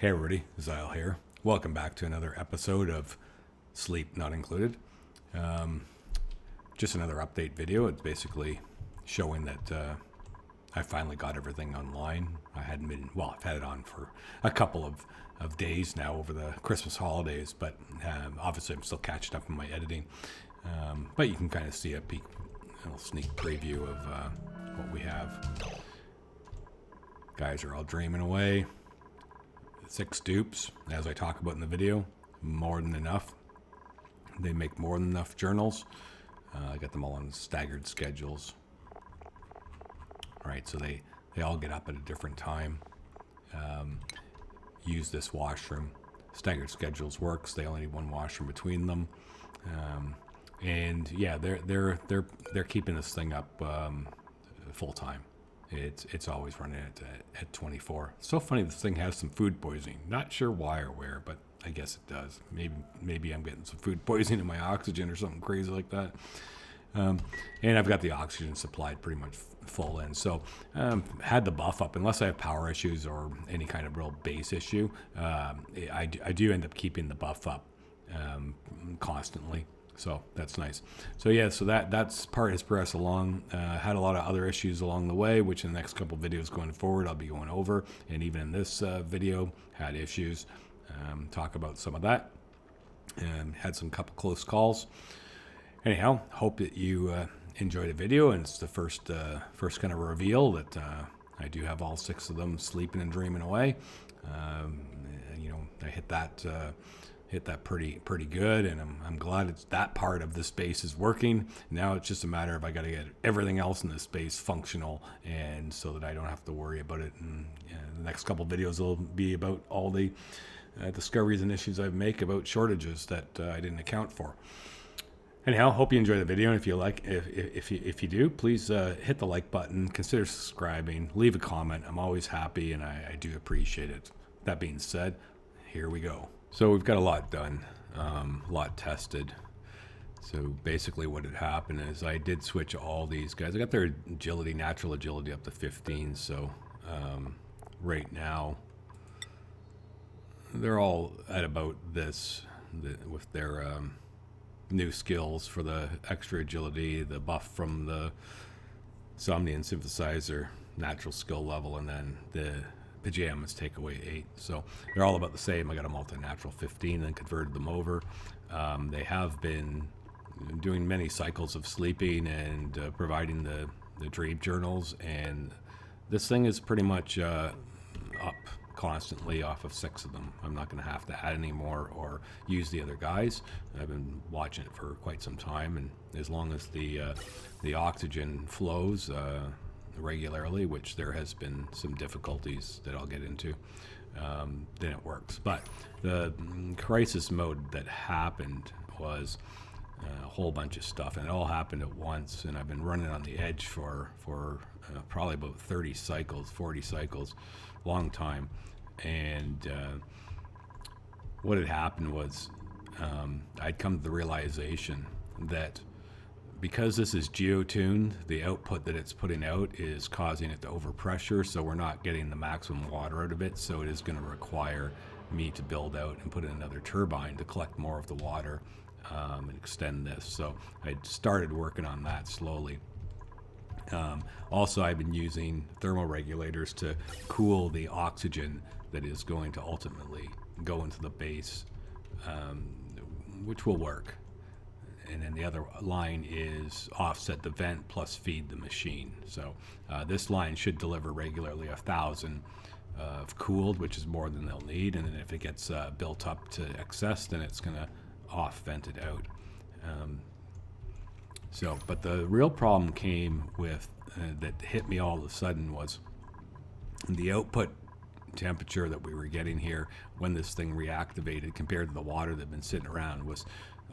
Hey everybody, Zyle here. Welcome back to another episode of Sleep Not Included. Just another update video. It's basically showing that I finally got everything online. I've had it on for a couple of days now over the Christmas holidays, but obviously I'm still catching up in my editing. But you can kind of see a little sneak preview of what we have. Guys are all dreaming away. 6 dupes, as I talk about in the video, more than enough. They make more than enough journals. I got them all on staggered schedules. All right, so they all get up at a different time. Use this washroom. Staggered schedules works. They only need one washroom between them. And yeah, they're keeping this thing up full time. It's always running at 24. It's so funny, this thing has some food poisoning. Not sure why or where, but I guess it does. Maybe I'm getting some food poisoning in my oxygen or something crazy like that. And I've got the oxygen supplied pretty much full in. So had the buff up, unless I have power issues or any kind of real base issue. I do end up keeping the buff up constantly. So that's nice. So yeah, so that's part has progressed along. Had a lot of other issues along the way, which in the next couple videos going forward, I'll be going over. And even in this video, had issues. Talk about some of that. Had some couple close calls. Anyhow, hope that you enjoyed the video. And it's the first kind of reveal that I do have all 6 of them sleeping and dreaming away. I hit that pretty good, and I'm glad it's that part of the space is working. Now it's just a matter of I got to get everything else in the space functional, and so that I don't have to worry about it. And the next couple videos will be about all the discoveries and issues I make about shortages that I didn't account for. Anyhow, hope you enjoy the video, and if you do, please hit the like button, consider subscribing, leave a comment. I'm always happy, and I do appreciate it. That being said, here we go. So we've got a lot done, a lot tested. So basically what had happened is I did switch all these guys. I got their agility, natural agility up to 15. So right now they're all at about this with their new skills for the extra agility, the buff from the Somnian synthesizer, natural skill level, and then the pajamas take away 8. So they're all about the same. I got them all to natural 15 and converted them over. They have been doing many cycles of sleeping and providing the dream journals, and this thing is pretty much up constantly off of 6 of them. I'm not going to have to add any more or use the other guys. I've been watching it for quite some time, and as long as the oxygen flows regularly, which there has been some difficulties that I'll get into, then it works. But the crisis mode that happened was a whole bunch of stuff, and it all happened at once, and I've been running on the edge for probably about 30 cycles, 40 cycles, long time. And what had happened was I'd come to the realization that because this is geotuned, the output that it's putting out is causing it to overpressure, so we're not getting the maximum water out of it. So it is going to require me to build out and put in another turbine to collect more of the water and extend this. So I started working on that slowly. Also, I've been using thermoregulators to cool the oxygen that is going to ultimately go into the base, which will work. And then the other line is offset the vent plus feed the machine. So this line should deliver regularly 1,000 of cooled, which is more than they'll need. And then if it gets built up to excess, then it's going to off vent it out. But the real problem came with that hit me all of a sudden was the output temperature that we were getting here when this thing reactivated compared to the water that had been sitting around was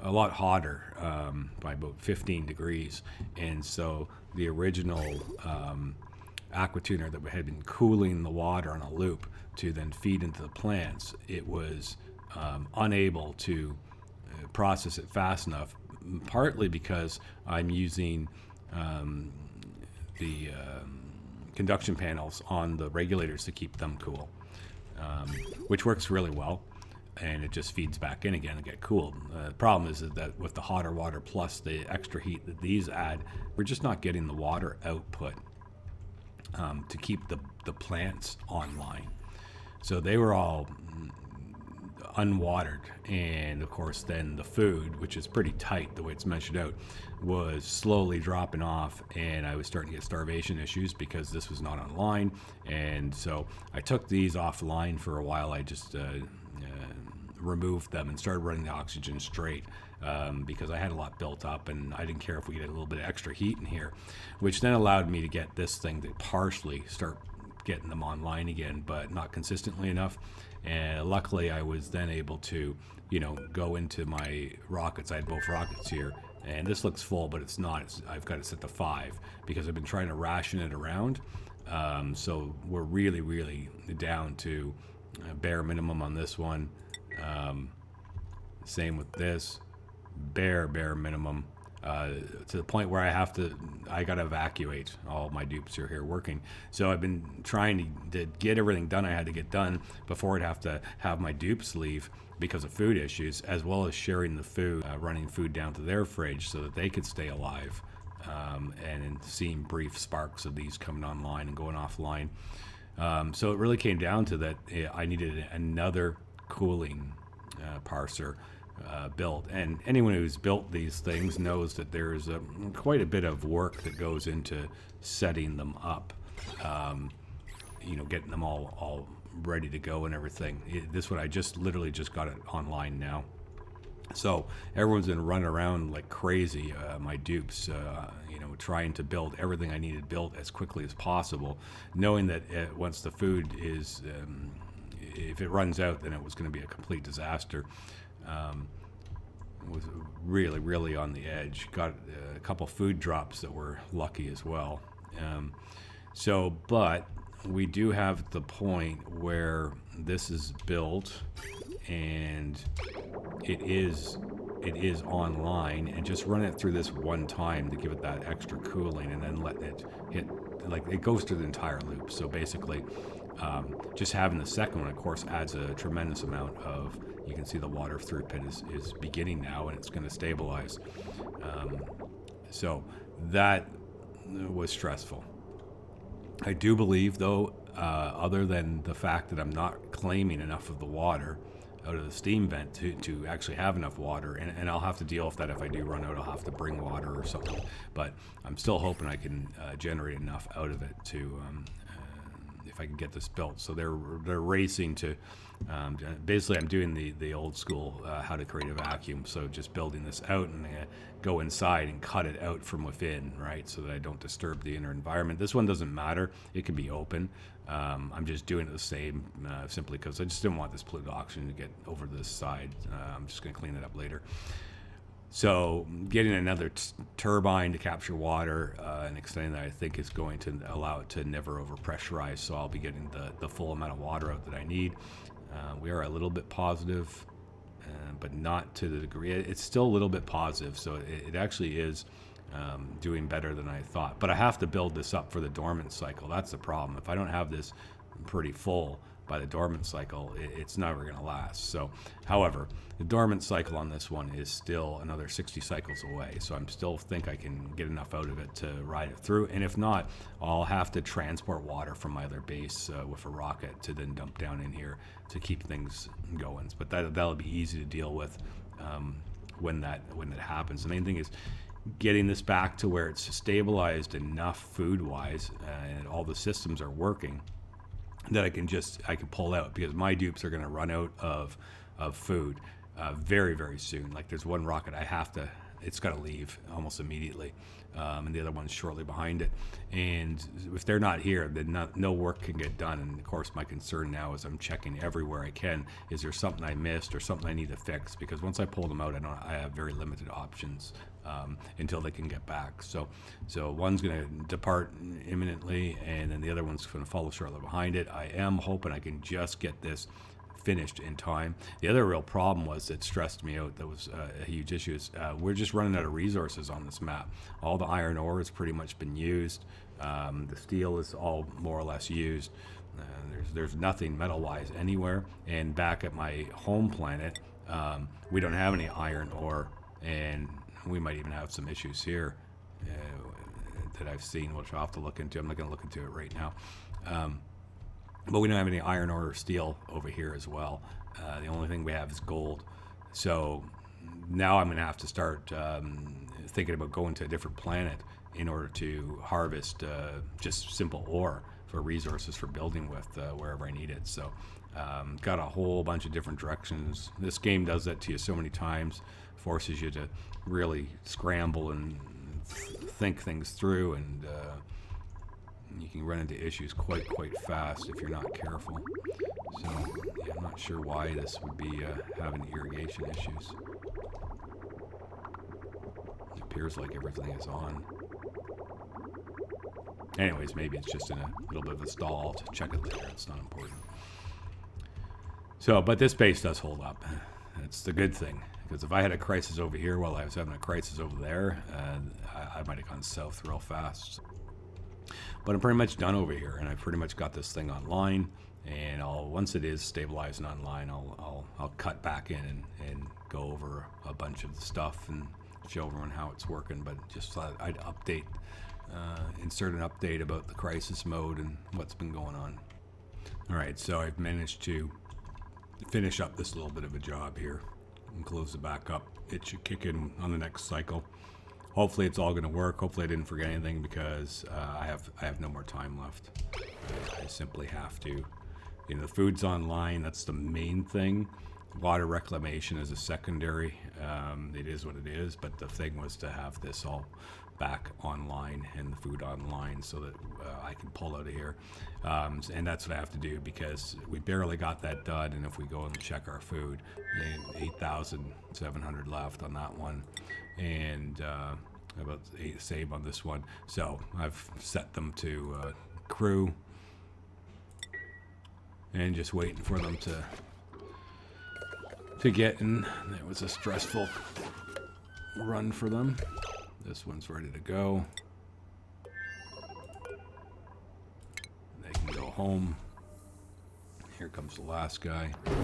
a lot hotter, by about 15 degrees. And so the original aquatuner that had been cooling the water on a loop to then feed into the plants, it was unable to process it fast enough, partly because I'm using the conduction panels on the regulators to keep them cool. which works really well. And it just feeds back in again and get cooled. The problem is that with the hotter water plus the extra heat that these add, we're just not getting the water output to keep the plants online. So they were all unwatered, and of course then the food, which is pretty tight the way it's measured out, was slowly dropping off, and I was starting to get starvation issues because this was not online. And so I took these offline for a while. I just removed them and started running the oxygen straight because I had a lot built up, and I didn't care if we get a little bit of extra heat in here, which then allowed me to get this thing to partially start getting them online again, but not consistently enough. And luckily I was then able to, go into my rockets. I had both rockets here, and this looks full, but it's not. I've got it set to 5 because I've been trying to ration it around. So we're really, really down to bare minimum on this one. Same with this, bare minimum, to the point where I got to evacuate all my dupes are here working. So I've been trying to get everything done I had to get done before I'd have to have my dupes leave because of food issues, as well as sharing the food, running food down to their fridge so that they could stay alive, and seeing brief sparks of these coming online and going offline. So it really came down to that. I needed another cooling parser built, and anyone who's built these things knows that there's quite a bit of work that goes into setting them up, getting them all ready to go and everything. This one I literally just got it online now, so everyone's been running around like crazy, my dupes, trying to build everything I needed built as quickly as possible, knowing that once the food is if it runs out, then it was going to be a complete disaster. Was really, really on the edge. Got a couple food drops that were lucky as well. But we do have the point where this is built and it is online, and just run it through this one time to give it that extra cooling, and then letting it hit, like it goes through the entire loop. So basically, just having the second one, of course, adds a tremendous amount of, you can see the water throughput is beginning now, and it's going to stabilize. So that was stressful. I do believe, though, other than the fact that I'm not claiming enough of the water out of the steam vent to actually have enough water, and I'll have to deal with that. If I do run out, I'll have to bring water or something, but I'm still hoping I can generate enough out of it to if I can get this built. So they're racing to basically, I'm doing the old school how to create a vacuum, so just building this out and go inside and cut it out from within, right, so that I don't disturb the inner environment. This one doesn't matter, it can be open. I'm just doing it the same simply because I just didn't want this polluted oxygen to get over this side. I'm just going to clean it up later. So getting another turbine to capture water and extending that, I think, is going to allow it to never overpressurize, so I'll be getting the full amount of water out that I need. We are a little bit positive, but not to the degree. It's still a little bit positive, so it actually is doing better than I thought. But I have to build this up for the dormant cycle. That's the problem. If I don't have this pretty full by the dormant cycle, it's never going to last. So, however, the dormant cycle on this one is still another 60 cycles away. So I'm still think I can get enough out of it to ride it through. And if not, I'll have to transport water from my other base with a rocket to then dump down in here to keep things going. But that'll be easy to deal with when that happens. The main thing is getting this back to where it's stabilized enough food-wise and all the systems are working that I can pull out, because my dupes are going to run out of food very, very soon. Like, there's one rocket it's got to leave almost immediately, and the other one's shortly behind it. And if they're not here, then no work can get done. And of course, my concern now is I'm checking everywhere I can. Is there something I missed or something I need to fix? Because once I pull them out, I have very limited options until they can get back. So one's going to depart imminently, and then the other one's going to follow shortly behind it. I am hoping I can just get this finished in time. The other real problem that stressed me out, that was a huge issue, is we're just running out of resources on this map. All the iron ore has pretty much been used. The steel is all more or less used. There's nothing metal-wise anywhere. And back at my home planet, we don't have any iron ore, and we might even have some issues here that I've seen, which I'll have to look into. I'm not going to look into it right now. But we don't have any iron ore or steel over here as well. The only thing we have is gold. So now I'm going to have to start thinking about going to a different planet in order to harvest just simple ore for resources for building with wherever I need it. So got a whole bunch of different directions. This game does that to you so many times, forces you to really scramble and think things through, and you can run into issues quite fast if you're not careful. So yeah, I'm not sure why this would be having irrigation issues. It appears like everything is on. Anyways, maybe it's just in a little bit of a stall. To check it later. It's not important. So, but this base does hold up. That's the good thing. Because if I had a crisis over here while I was having a crisis over there, I might have gone south real fast. But I'm pretty much done over here, and I pretty much got this thing online. And once it is stabilized and online, I'll cut back in and go over a bunch of the stuff and show everyone how it's working. But just thought I'd update. Insert an update about the crisis mode and what's been going on. Alright, so I've managed to finish up this little bit of a job here and close it back up. It should kick in on the next cycle. Hopefully it's all going to work. Hopefully I didn't forget anything, because I have no more time left. I simply have to. You know, the food's online. That's the main thing. Water reclamation is a secondary. It is what it is, but the thing was to have this all back online and the food online so that I can pull out of here. And that's what I have to do, because we barely got that done. And if we go and check our food, 8,700 left on that one, and about 8 save on this one. So I've set them to crew and just waiting for them to get in. It was a stressful run for them. This one's ready to go. They can go home. Here comes the last guy. And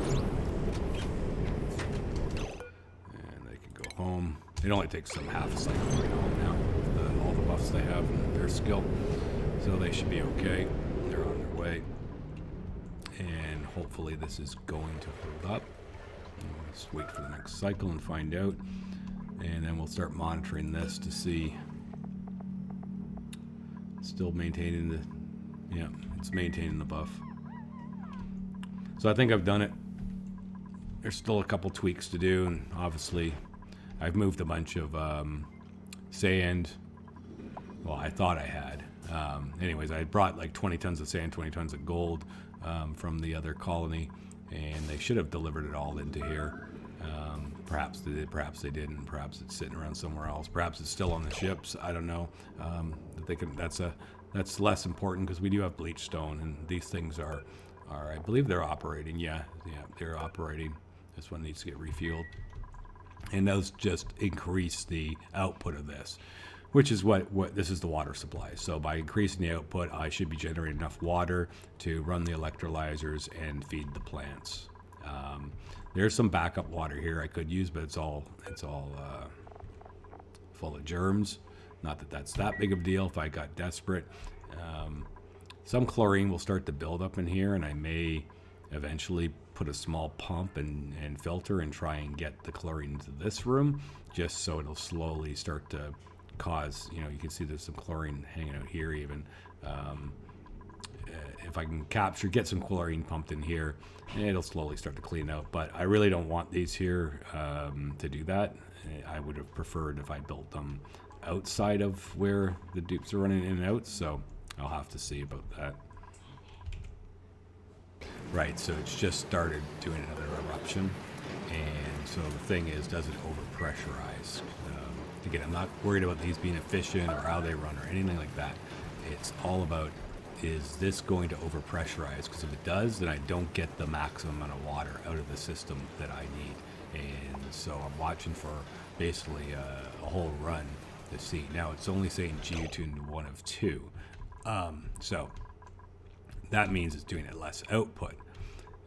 they can go home. It only takes them half a cycle to get home now, with all the buffs they have and their skill. So they should be okay. They're on their way. And hopefully this is going to hold up. Let's wait for the next cycle and find out. And then we'll start monitoring this to see. Still maintaining the, yeah, it's maintaining the buff. So I think I've done it. There's still a couple tweaks to do, and obviously I've moved a bunch of sand. Well, I thought I had. Anyways, I brought like 20 tons of sand, 20 tons of gold from the other colony, and they should have delivered it all into here. Perhaps they did, perhaps they didn't. Perhaps it's sitting around somewhere else. Perhaps it's still on the ships. I don't know. They can. That's less important, because we do have bleach stone, and these things are. I believe they're operating. Yeah, they're operating. This one needs to get refueled, and those just increase the output of this, which is what this is the water supply. So by increasing the output, I should be generating enough water to run the electrolyzers and feed the plants. There's some backup water here I could use, but it's all full of germs. Not that that's that big of a deal if I got desperate. Some chlorine will start to build up in here, and I may eventually put a small pump and filter and try and get the chlorine into this room, just so it'll slowly start to cause, you can see there's some chlorine hanging out here even. If I can get some chlorine pumped in here, it'll slowly start to clean out. But I really don't want these here to do that. I would have preferred if I built them outside of where the dupes are running in and out, so I'll have to see about that. Right, so it's just started doing another eruption, and so the thing is, does it overpressurize? Again, I'm not worried about these being efficient or how they run or anything like that. It's all about, is this going to overpressurize? Because if it does, then I don't get the maximum amount of water out of the system that I need. And so I'm watching for basically a whole run to see. Now it's only saying geotuned 1 of 2. So that means it's doing it less output.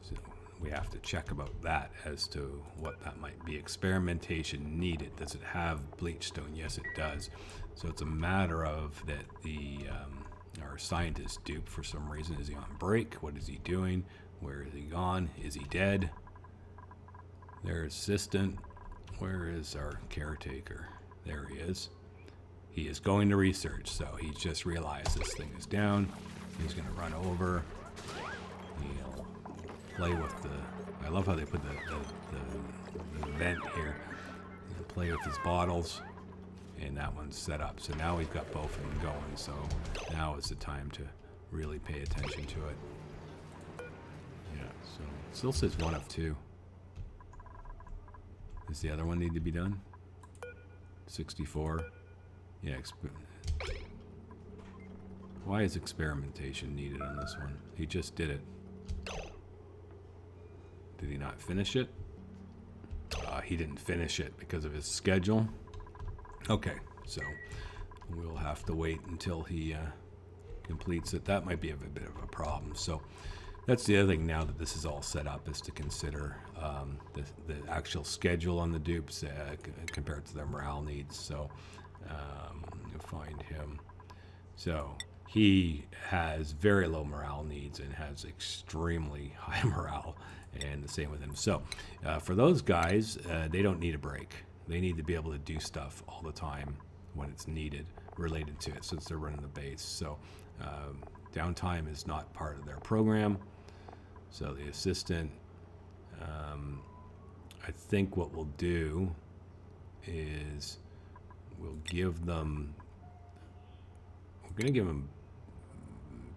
So we have to check about that as to what that might be. Experimentation needed. Does it have bleach stone? Yes, it does. So it's a matter of that our scientist dupe, for some reason, is he on break? What is he doing? Where is he gone? Is he dead? Their assistant. Where is our caretaker? There he is. He is going to research, so he just realized this thing is down. He's going to run over. He'll play with I love how they put the vent here. He'll play with his bottles, and that one's set up. So now we've got both of them going, so now is the time to really pay attention to it. Yeah, so it still says 1 of 2. Does the other one need to be done? 64. Yeah, why is experimentation needed on this one? He just did it. Did he not finish it? He didn't finish it because of his schedule. Okay, so we'll have to wait until he completes it. That might be a bit of a problem. So that's the other thing now that this is all set up, is to consider the actual schedule on the dupes compared to their morale needs. So you'll find him. So he has very low morale needs and has extremely high morale, and the same with him. So for those guys, they don't need a break. They need to be able to do stuff all the time when it's needed related to it, since they're running the base. So downtime is not part of their program. So the assistant, I think what we'll do is we'll give them, we're going to give them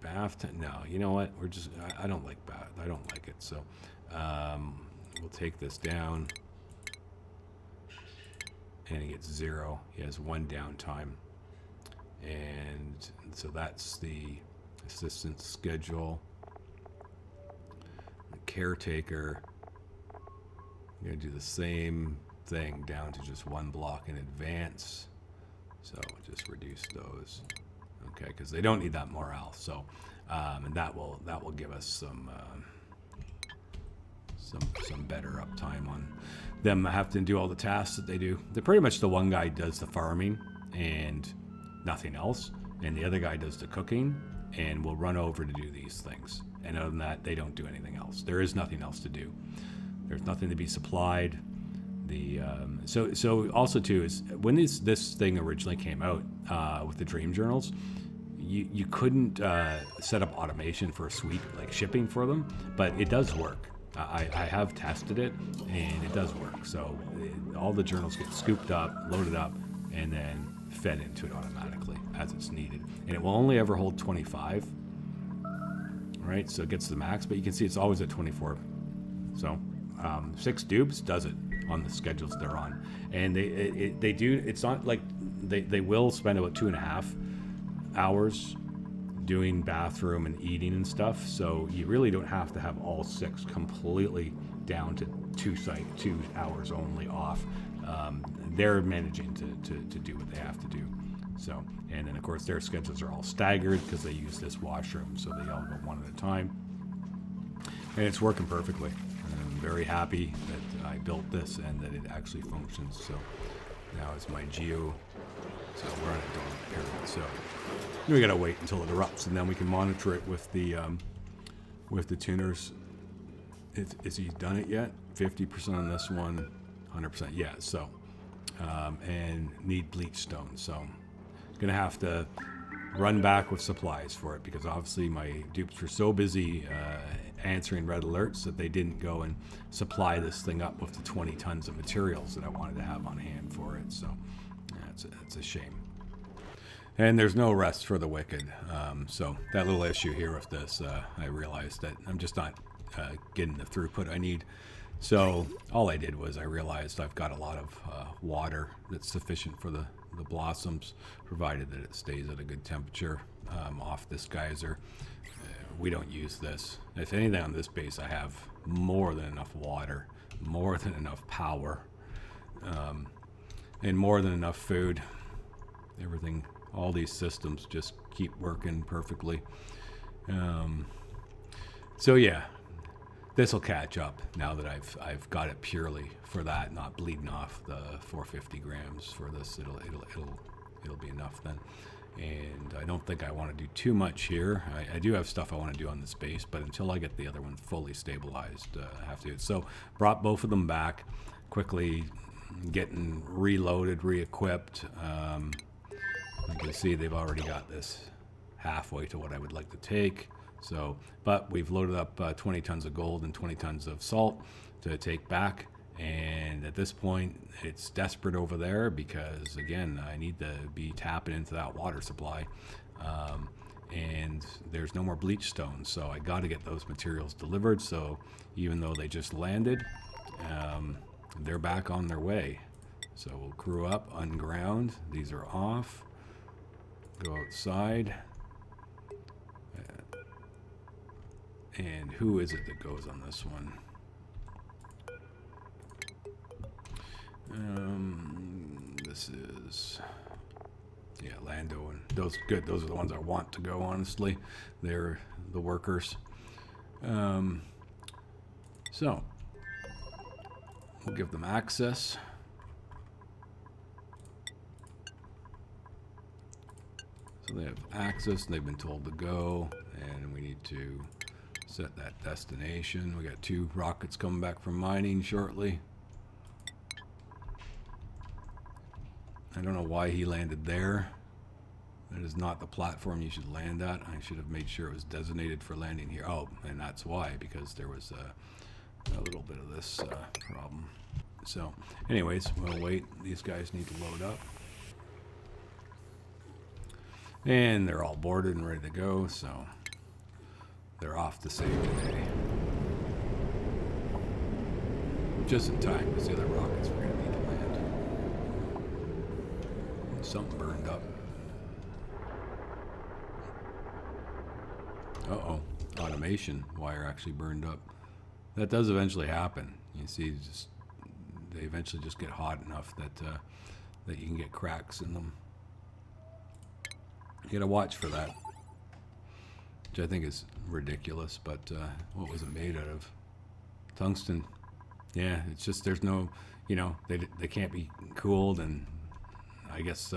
bath time. No, you know what? We're just, I don't like bath. I don't like it. So we'll take this down, and he gets 0. He has 1 downtime. And so that's the assistant schedule. The caretaker, I'm going to do the same thing down to just 1 block in advance. So just reduce those. Okay, because they don't need that morale. So, and that will give us some better uptime on them having to do all the tasks that they do. They're pretty much the one guy does the farming and nothing else, and the other guy does the cooking and will run over to do these things. And other than that, they don't do anything else. There is nothing else to do. There's nothing to be supplied. So also too is when this thing originally came out with the dream journals, you couldn't set up automation for a suite like shipping for them, but it does work. I have tested it, and it does work. So all the journals get scooped up, loaded up, and then fed into it automatically as it's needed. And it will only ever hold 25, right? So it gets the max, but you can see it's always at 24. So 6 dupes does it on the schedules they're on. And they do, it's not like, they will spend about 2.5 hours doing bathroom and eating and stuff, so you really don't have to have all 6 completely down to 2 hours only off. They're managing to do what they have to do. So, and then of course their schedules are all staggered because they use this washroom, so they all go one at a time, and it's working perfectly. I'm very happy that I built this and that it actually functions. So now it's my geo. So we're on a dormant period. So we gotta wait until it erupts, and then we can monitor it with the tuners. Is he done it yet? 50% on this one, 100%. Yeah. So and need bleach stone. So gonna have to run back with supplies for it, because obviously my dupes were so busy answering red alerts that they didn't go and supply this thing up with the 20 tons of materials that I wanted to have on hand for it. So yeah, it's a shame. And there's no rest for the wicked. So that little issue here with this, I realized that I'm just not getting the throughput I need. So all I did was I realized I've got a lot of water that's sufficient for the blossoms, provided that it stays at a good temperature off this geyser. We don't use this. If anything, on this base I have more than enough water, more than enough power, and more than enough food. Everything, all these systems just keep working perfectly. So yeah, this will catch up now that I've got it purely for that, not bleeding off the 450 grams for this. It'll be enough then. And I don't think I want to do too much here. I do have stuff I want to do on this base, but until I get the other one fully stabilized, I have to do it. So brought both of them back quickly, getting reloaded, re-equipped. You can see they've already got this halfway to what I would like to take. So, but we've loaded up 20 tons of gold and 20 tons of salt to take back. And at this point, it's desperate over there because, again, I need to be tapping into that water supply. And there's no more bleach stones, so I got to get those materials delivered. So even though they just landed, they're back on their way. So we'll crew up, unground. These are off. Go outside. And who is it that goes on this one? This is, yeah, Lando, and those good. Those are the ones I want to go. Honestly, they're the workers. So we'll give them access. So they have access. They've been told to go, and we need to set that destination. We got 2 rockets coming back from mining shortly. I don't know why he landed there. That is not the platform you should land at. I should have made sure it was designated for landing here. Oh, and that's why, because there was a little bit of this problem. So, anyways, we'll wait. These guys need to load up. And they're all boarded and ready to go, so they're off to save the day. Just in time, because the other rockets were going to need to land. Something burned up. Uh-oh. Automation wire actually burned up. That does eventually happen. You see, they eventually just get hot enough that that you can get cracks in them. You gotta watch for that, which I think is ridiculous. But what was it made out of? Tungsten. Yeah, it's just there's no, you know, they can't be cooled, and I guess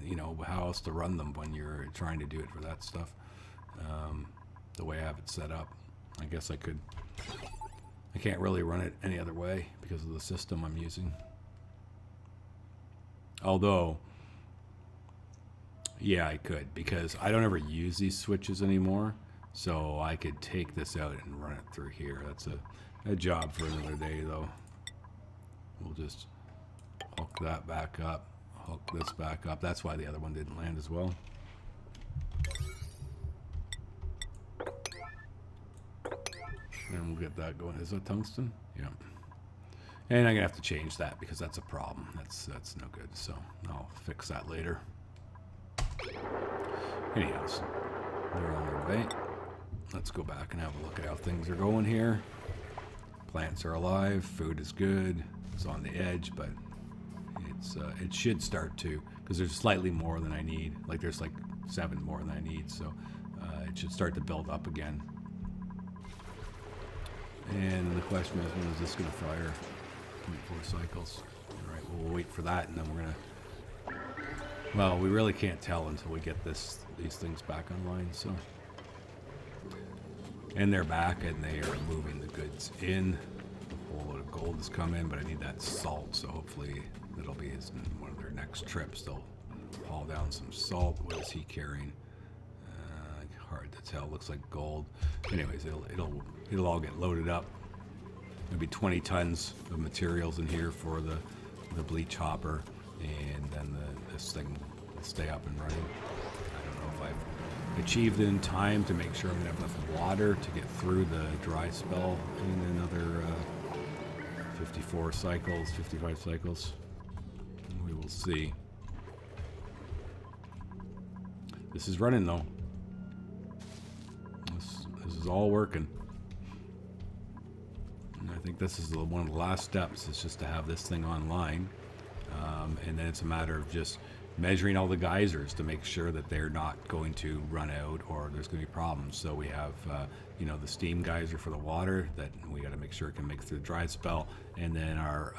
you know, how else to run them when you're trying to do it for that stuff. The way I have it set up, I guess I can't really run it any other way because of the system I'm using. Although, yeah, I could, because I don't ever use these switches anymore, so I could take this out and run it through here. That's a job for another day, though. We'll just hook that back up, hook this back up. That's why the other one didn't land as well. And we'll get that going. Is that tungsten? Yeah. And I'm gonna have to change that because that's a problem. That's no good. So I'll fix that later. Anyhow, they're on their way. Let's go back and have a look at how things are going here. Plants are alive. Food is good. It's on the edge, but it should start to, because there's slightly more than I need. Like there's like 7 more than I need, so it should start to build up again. And the question is, when is this going to fire? 0.4 cycles. All right, well, we'll wait for that, and then we're going to... Well, we really can't tell until we get these things back online, so... And they're back, and they are moving the goods in. A whole load of gold has come in, but I need that salt, so hopefully that'll be one of their next trips. They'll haul down some salt. What is he carrying? Hard to tell. Looks like gold. Anyways, it'll all get loaded up. There'll be 20 tons of materials in here for the bleach hopper, and then this thing will stay up and running. I don't know if I've achieved it in time to make sure I'm gonna have enough water to get through the dry spell in another 54 cycles, 55 cycles. We will see. This is running though. This is all working. And I think this is one of the last steps, is just to have this thing online. And then it's a matter of just measuring all the geysers to make sure that they're not going to run out or there's going to be problems. So we have, the steam geyser for the water that we got to make sure it can make it through the dry spell, and then our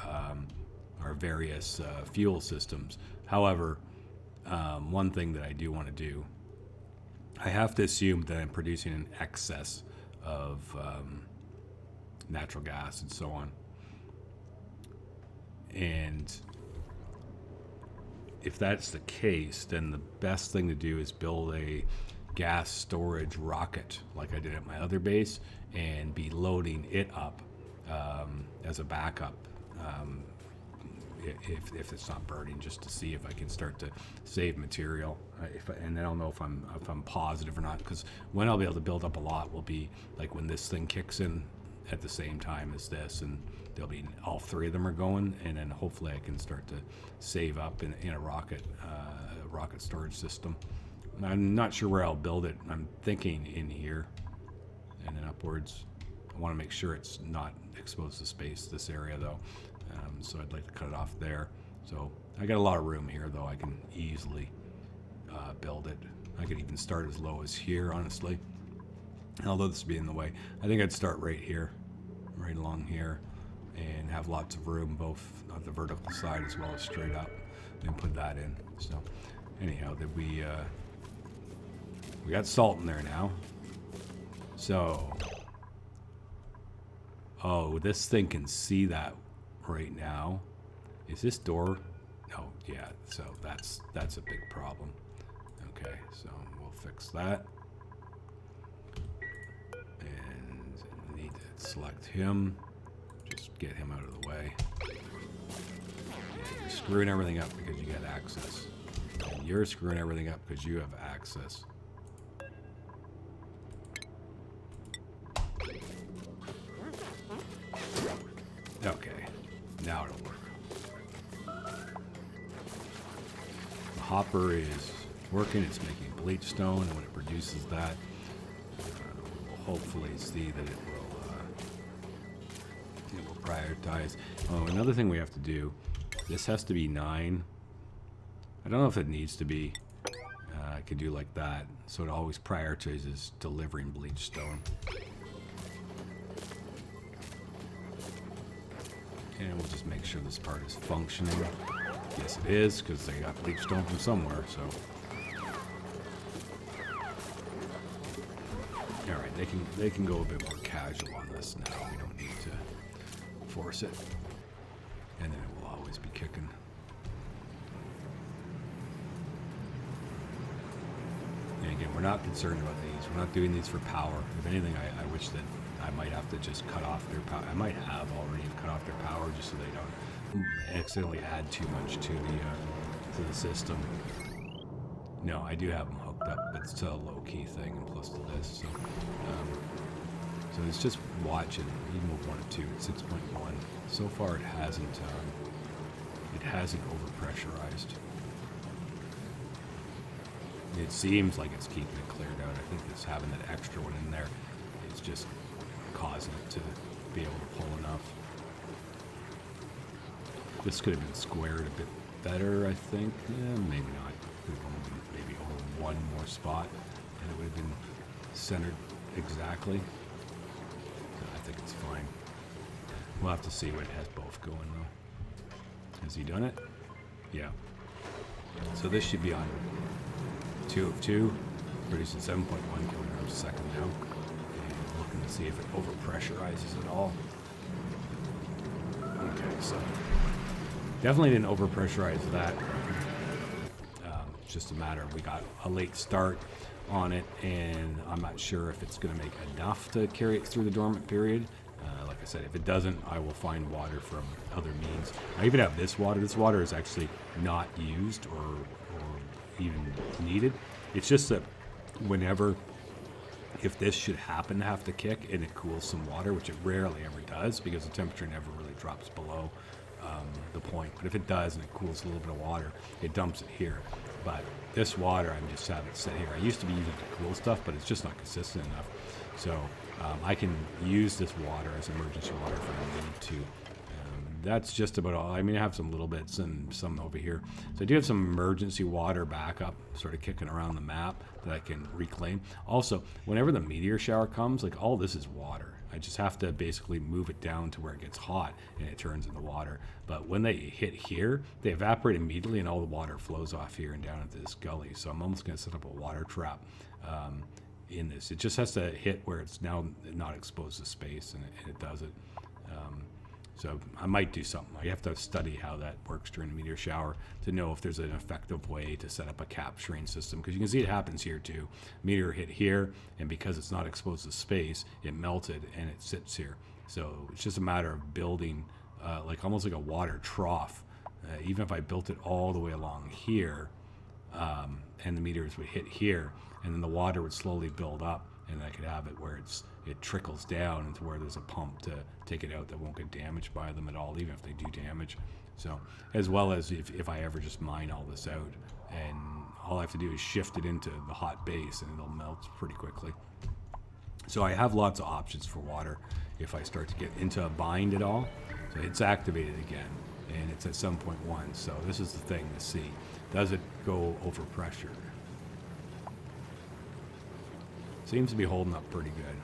various fuel systems. However, one thing that I do want to do, I have to assume that I'm producing an excess of natural gas and so on. And if that's the case, then the best thing to do is build a gas storage rocket like I did at my other base and be loading it up as a backup if it's not burning, just to see if I can start to save material. And I don't know if I'm positive or not, because when I'll be able to build up a lot will be like when this thing kicks in at the same time as this, and there'll be all three of them are going, and then hopefully I can start to save up in a rocket storage system. I'm not sure where I'll build it. I'm thinking in here and then upwards. I want to make sure it's not exposed to space, this area though. So I'd like to cut it off there. So I got a lot of room here though. I can easily build it. I could even start as low as here, honestly. Although this would be in the way. I think I'd start right here, right along here, and have lots of room both on the vertical side as well as straight up, and put that in. So anyhow, we got salt in there now. So, oh, this thing can see that right now. Is this door? No, yeah, so that's a big problem. Okay, so we'll fix that. And I need to select him. Just get him out of the way. And you're screwing everything up because you got access. And you're screwing everything up because you have access. Okay, now it'll work. The hopper is working, it's making bleach stone, and when it produces that, we'll hopefully see that it will prioritize. Oh, another thing we have to do, this has to be 9. I don't know if it needs to be. I could do like that, so it always prioritizes delivering bleach stone. And we'll just make sure this part is functioning. Yes, it is, because they got bleach stone from somewhere, so. Alright, they can go a bit more casual on this now. We don't need to force it. And then it will always be kicking. And again, we're not concerned about these. We're not doing these for power. If anything, I wish that I might have to just cut off their power. I might have already cut off their power just so they don't accidentally add too much to the system. No, I do have them hooked up, but it's still a low-key thing, and plus to this. So it's just watching, even with 1 and 2, it's 6.1. So far, it hasn't overpressurized. It seems like it's keeping it cleared out. I think it's having that extra one in there. It's just causing it to be able to pull enough. This could have been squared a bit better, I think. Yeah, maybe not. Could have only been maybe over 1 more spot, and it would have been centered exactly. So I think it's fine. We'll have to see what it has both going though. Has he done it? Yeah. So this should be on 2 of 2, producing 7.1 kilograms a second now. And looking to see if it overpressurizes at all. Okay, so definitely didn't overpressurize that. It's just a matter of we got a late start on it, and I'm not sure if it's going to make enough to carry it through the dormant period. Like I said, if it doesn't, I will find water from other means. I even have this water. This water is actually not used or even needed. It's just that whenever, if this should happen to have to kick and it cools some water, which it rarely ever does because the temperature never really drops below the point. But if it does and it cools a little bit of water, it dumps it here. But this water, I'm just having it sit here. I used to be using it to cool stuff, but it's just not consistent enough. So I can use this water as emergency water if I need to. that's just about all. I mean, I have some little bits and some over here. So I do have some emergency water backup sort of kicking around the map that I can reclaim. Also, whenever the meteor shower comes, like all this is water. I just have to basically move it down to where it gets hot and it turns into water. But when they hit here, they evaporate immediately and all the water flows off here and down into this gully. So I'm almost going to set up a water trap in this. It just has to hit where it's now not exposed to space, and it does it. So I might do something. I have to study how that works during a meteor shower to know if there's an effective way to set up a capturing system, because you can see it happens here too. Meteor hit here, and because it's not exposed to space, it melted and it sits here. So it's just a matter of building like almost like a water trough. Even if I built it all the way along here, and the meteors would hit here, and then the water would slowly build up, and I could have it where it trickles down into where there's a pump to take it out that won't get damaged by them at all, even if they do damage. So, as well as if I ever just mine all this out, and all I have to do is shift it into the hot base, and it'll melt pretty quickly. So I have lots of options for water if I start to get into a bind at all. So it's activated again, and it's at 7.1. So this is the thing to see. Does it go over pressure? Seems to be holding up pretty good.